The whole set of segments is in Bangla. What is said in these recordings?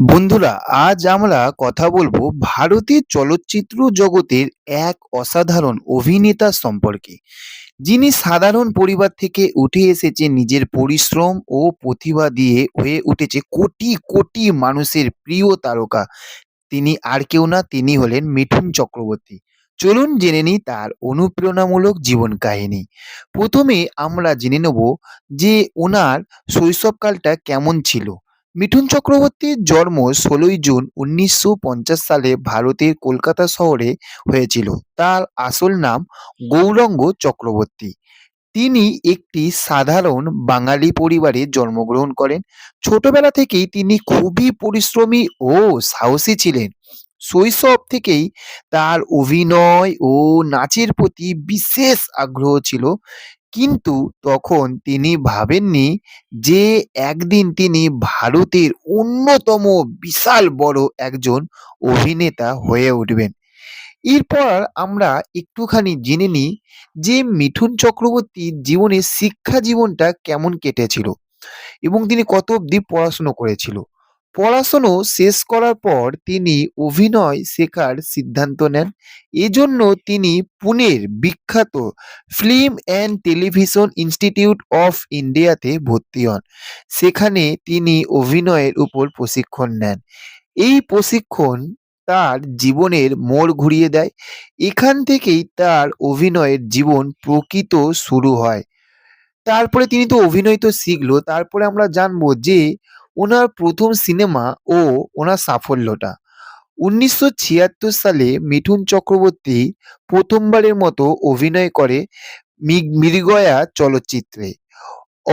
বন্ধুরা, আজ আমরা কথা বলবো ভারতের চলচ্চিত্র জগতের এক অসাধারণ অভিনেতা সম্পর্কে, যিনি সাধারণ পরিবার থেকে উঠে এসেছে নিজের পরিশ্রম ও প্রতিভা দিয়ে হয়ে উঠেছে কোটি কোটি মানুষের প্রিয় তারকা। তিনি আর কেউ না, তিনি হলেন মিঠুন চক্রবর্তী। চলুন জেনে নিই তার অনুপ্রেরণামূলক জীবন কাহিনী। প্রথমে আমরা জেনে নেব যে ওনার শৈশবকালটা কেমন ছিল। মিঠুন চক্রবর্তীর জন্ম ১৬ই জুন ১৯৫০ সালে ভারতের কলকাতা শহরে হয়েছিল। তার আসল নাম গৌরাঙ্গ চক্রবর্তী। তিনি একটি সাধারণ বাঙালি পরিবারে জন্মগ্রহণ করেন। ছোটবেলা থেকেই তিনি খুবই পরিশ্রমী ও সাহসী ছিলেন। শৈশব থেকেই তার অভিনয় ও নাচের প্রতি বিশেষ আগ্রহ ছিল। কিন্তু তখন তিনি ভাবেননি যে একদিন তিনি ভারতের অন্যতম বিশাল বড় একজন অভিনেতা হয়ে উঠবেন। এরপর আমরা একটুখানি জেনে নিই যে মিঠুন চক্রবর্তীর জীবনে শিক্ষা জীবনটা কেমন কেটেছিল এবং তিনি কত অবধি পড়াশুনো করেছিল। পড়াশুনো শেষ করার পর তিনি অভিনয় শেখার সিদ্ধান্ত নেন। এজন্য তিনি পুনের বিখ্যাত film and television institute of ইন্ডিয়াতে ভর্তি হন। সেখানে তিনি অভিনয়ের উপর প্রশিক্ষণ নেন। এই প্রশিক্ষণ তার জীবনের মোড় ঘুরিয়ে দেয়। এখান থেকেই তার অভিনয়ের জীবন প্রকৃত শুরু হয়। তারপরে তিনি তো অভিনয় তো শিখলো। তারপরে আমরা জানবো যে ওনার ১ম সিনেমা ও ওনার সাফল্যটা। ১৯৭৬ সালে মিঠুন চক্রবর্তী ১ম বারের মতো অভিনয় করে মৃগয়া চলচ্চিত্রে।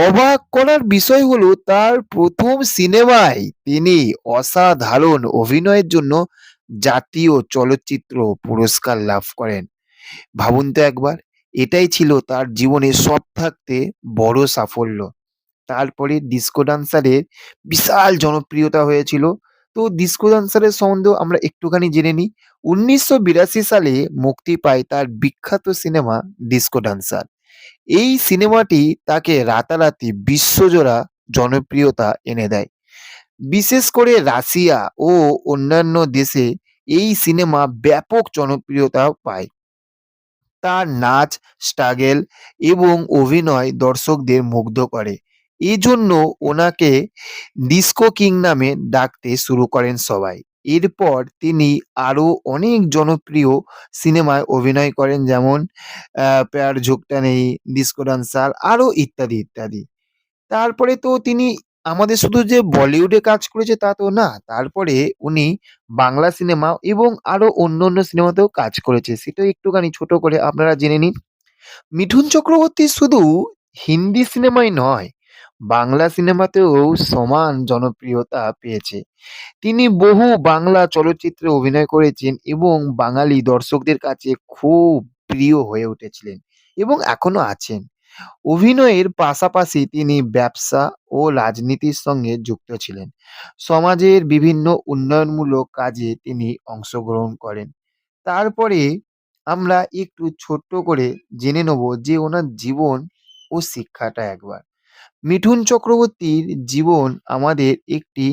অবাক করার বিষয় হলো তার ১ম সিনেমায় তিনি অসাধারণ অভিনয়ের জন্য জাতীয় চলচ্চিত্র পুরস্কার লাভ করেন। ভাবুন তো একবার, এটাই ছিল তার জীবনের সব থাকতে বড় সাফল্য। তারপরে ডিস্কো ডান্সারের বিশাল জনপ্রিয়তা হয়েছিল। তো ডিস্কো ডান্সারের সম্বন্ধেও আমরা একটুখানি জেনে নিই। ১৯৮২ সালে মুক্তি পায় তার বিখ্যাত সিনেমা ডিস্কো ডান্সার। এই সিনেমাটি তাকে রাতারাতি বিশ্বজোড়া জনপ্রিয়তা এনে দেয়। বিশেষ করে রাশিয়া ও অন্যান্য দেশে এই সিনেমা ব্যাপক জনপ্রিয়তা পায়। তার নাচ, স্টাইল এবং অভিনয় দর্শকদের মুগ্ধ করে। এজন্য ওনাকে ডিস্কো কিং নামে ডাকতে শুরু করেন সবাই। এরপর তিনি আরো অনেক জনপ্রিয় সিনেমায় অভিনয় করেন, যেমন 'প্যার ঝুকতা নেহি', 'ডিস্কো ডান্সার' আরো ইত্যাদি, ইত্যাদি। তারপরে তো তিনি আমাদের শুধু যে বলিউডে কাজ করেছে তা তো না। তারপরে উনি বাংলা সিনেমা এবং আরো অন্য সিনেমাতেও কাজ করেছে। সেটাও একটুখানি ছোট করে আপনারা জেনে নিন। মিঠুন চক্রবর্তী শুধু হিন্দি সিনেমায় নয়, বাংলা সিনেমাতেও সমান জনপ্রিয়তা পেয়েছে। তিনি বহু বাংলা চলচ্চিত্রে অভিনয় করেছেন এবং বাঙালি দর্শকদের কাছে খুব প্রিয় হয়ে উঠেছিলেন এবং এখনো আছেন। অভিনয়ের পাশাপাশি তিনি ব্যবসা ও রাজনীতির সঙ্গে যুক্ত ছিলেন। সমাজের বিভিন্ন উন্নয়নমূলক কাজে তিনি অংশগ্রহণ করেন। তারপরে আমরা একটু ছোট্ট করে জেনে নেব যে ওনার জীবন ও শিক্ষাটা একবার। মিঠুন চক্রবর্তীর জীবন আমাদের একটি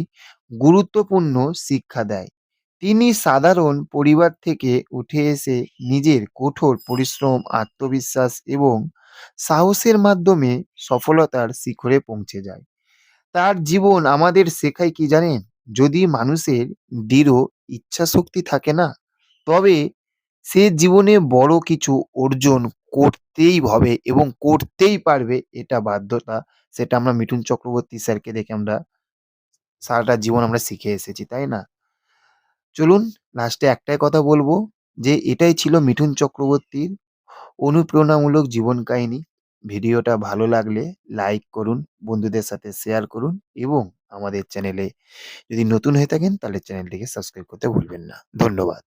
গুরুত্বপূর্ণ শিক্ষা দেয়। তিনি সাধারণ পরিবার থেকে উঠে এসে নিজের কঠোর পরিশ্রম, আত্মবিশ্বাস এবং সাহসের মাধ্যমে সফলতার শিখরে পৌঁছে যায়। তার জীবন আমাদের শেখায় কি জানেন? যদি মানুষের দৃঢ় ইচ্ছাশক্তি থাকে না, তবে সে জীবনে বড় কিছু অর্জন করতেই হবে এবং করতেই পারবে, এটা বাধ্যতা। সেটা আমরা মিঠুন চক্রবর্তী স্যারকে দেখে আমরা সারাটা জীবন আমরা শিখে এসেছি, তাই না? চলুন লাস্টে একটাই কথা বলবো যে এটাই ছিল মিঠুন চক্রবর্তীর অনুপ্রেরণামূলক জীবন কাহিনী। ভিডিওটা ভালো লাগলে লাইক করুন, বন্ধুদের সাথে শেয়ার করুন এবং আমাদের চ্যানেলে যদি নতুন হয়ে থাকেন তাহলে চ্যানেলটিকে সাবস্ক্রাইব করতে ভুলবেন না। ধন্যবাদ।